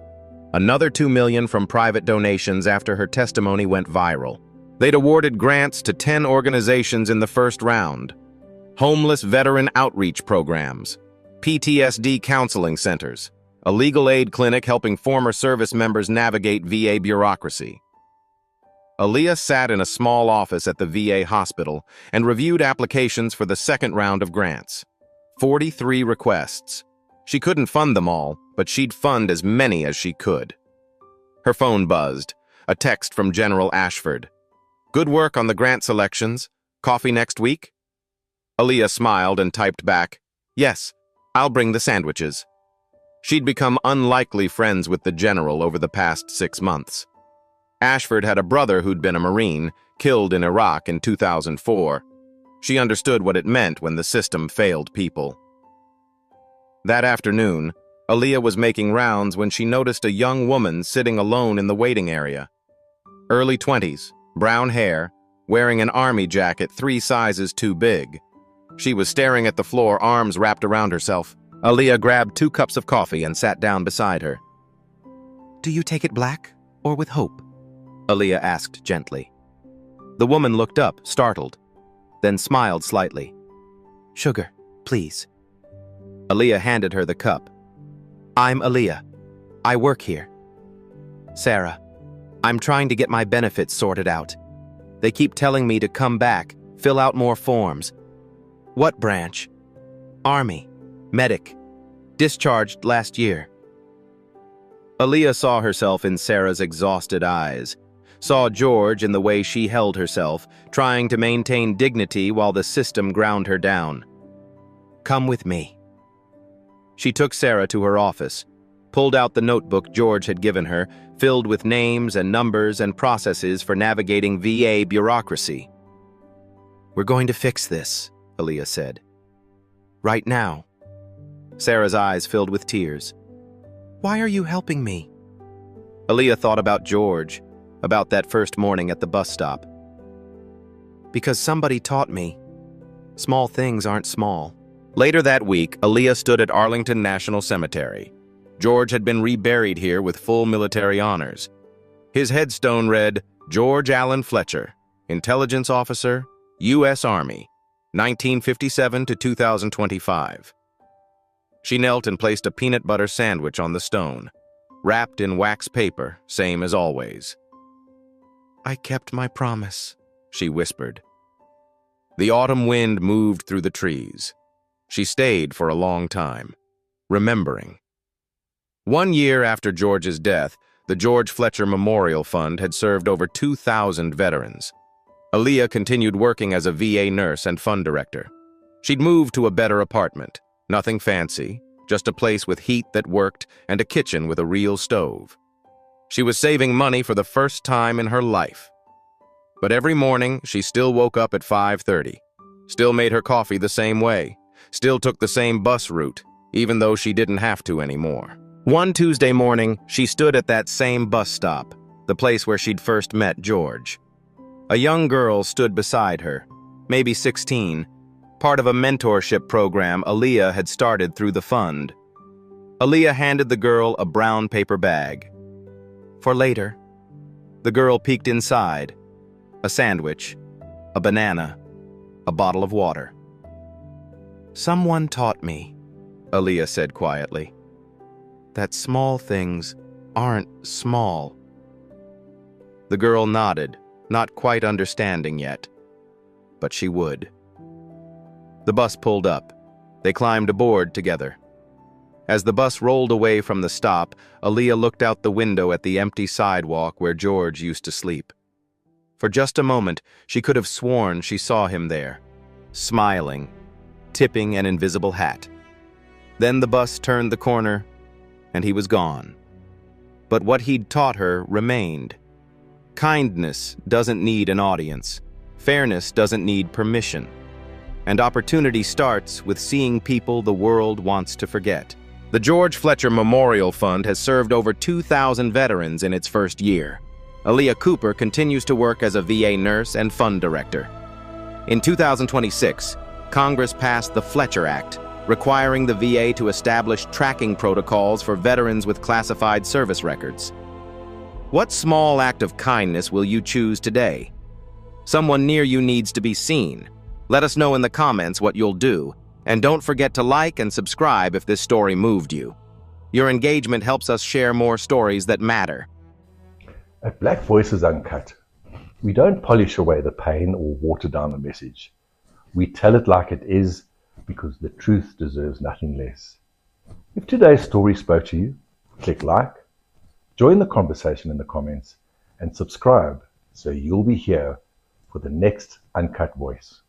[SPEAKER 1] Another $2 million from private donations after her testimony went viral. They'd awarded grants to 10 organizations in the first round. Homeless veteran outreach programs, PTSD counseling centers, a legal aid clinic helping former service members navigate VA bureaucracy. Aaliyah sat in a small office at the VA hospital and reviewed applications for the second round of grants. 43 requests. She couldn't fund them all, but she'd fund as many as she could. Her phone buzzed, a text from General Ashford. "Good work on the grant selections. Coffee next week?" Aaliyah smiled and typed back, "Yes, I'll bring the sandwiches." She'd become unlikely friends with the general over the past 6 months. Ashford had a brother who'd been a Marine, killed in Iraq in 2004. She understood what it meant when the system failed people. That afternoon, Aaliyah was making rounds when she noticed a young woman sitting alone in the waiting area. Early 20s, brown hair, wearing an army jacket 3 sizes too big. She was staring at the floor, arms wrapped around herself. Aaliyah grabbed 2 cups of coffee and sat down beside her. "Do you take it black or with hope?" Aaliyah asked gently. The woman looked up, startled, then smiled slightly. "Sugar, please." Aaliyah handed her the cup. "I'm Aaliyah. I work here." "Sarah, I'm trying to get my benefits sorted out. They keep telling me to come back, fill out more forms." "What branch?" "Army. Medic. Discharged last year." Aaliyah saw herself in Sarah's exhausted eyes, saw George in the way she held herself, trying to maintain dignity while the system ground her down. "Come with me." She took Sarah to her office, pulled out the notebook George had given her, filled with names and numbers and processes for navigating VA bureaucracy. "We're going to fix this," Aaliyah said. "Right now." Sarah's eyes filled with tears. "Why are you helping me?" Aaliyah thought about George, about that first morning at the bus stop. "Because somebody taught me, small things aren't small." Later that week, Aaliyah stood at Arlington National Cemetery. George had been reburied here with full military honors. His headstone read, "George Allen Fletcher, Intelligence Officer, U.S. Army, 1957 to 2025. She knelt and placed a peanut butter sandwich on the stone, wrapped in wax paper, same as always. "I kept my promise," she whispered. The autumn wind moved through the trees. She stayed for a long time, remembering. 1 year after George's death, the George Fletcher Memorial Fund had served over 2,000 veterans. Aaliyah continued working as a VA nurse and fund director. She'd moved to a better apartment, nothing fancy, just a place with heat that worked and a kitchen with a real stove. She was saving money for the first time in her life. But every morning, she still woke up at 5:30, still made her coffee the same way, still took the same bus route, even though she didn't have to anymore. One Tuesday morning, she stood at that same bus stop, the place where she'd first met George. A young girl stood beside her, maybe 16, part of a mentorship program Aaliyah had started through the fund. Aaliyah handed the girl a brown paper bag. "For later." The girl peeked inside. A sandwich, a banana, a bottle of water. "Someone taught me," Aaliyah said quietly, "that small things aren't small." The girl nodded, not quite understanding yet, but she would. The bus pulled up. They climbed aboard together. As the bus rolled away from the stop, Aaliyah looked out the window at the empty sidewalk where George used to sleep. For just a moment, she could have sworn she saw him there, smiling, tipping an invisible hat. Then the bus turned the corner, and he was gone. But what he'd taught her remained. Kindness doesn't need an audience. Fairness doesn't need permission. And opportunity starts with seeing people the world wants to forget. The George Fletcher Memorial Fund has served over 2,000 veterans in its first year. Aaliyah Cooper continues to work as a VA nurse and fund director. In 2026, Congress passed the Fletcher Act, requiring the VA to establish tracking protocols for veterans with classified service records. What small act of kindness will you choose today? Someone near you needs to be seen. Let us know in the comments what you'll do, and don't forget to like and subscribe if this story moved you. Your engagement helps us share more stories that matter.
[SPEAKER 2] At Black Voices Uncut, we don't polish away the pain or water down the message. We tell it like it is because the truth deserves nothing less. If today's story spoke to you, click like, join the conversation in the comments, and subscribe so you'll be here for the next Uncut Voice.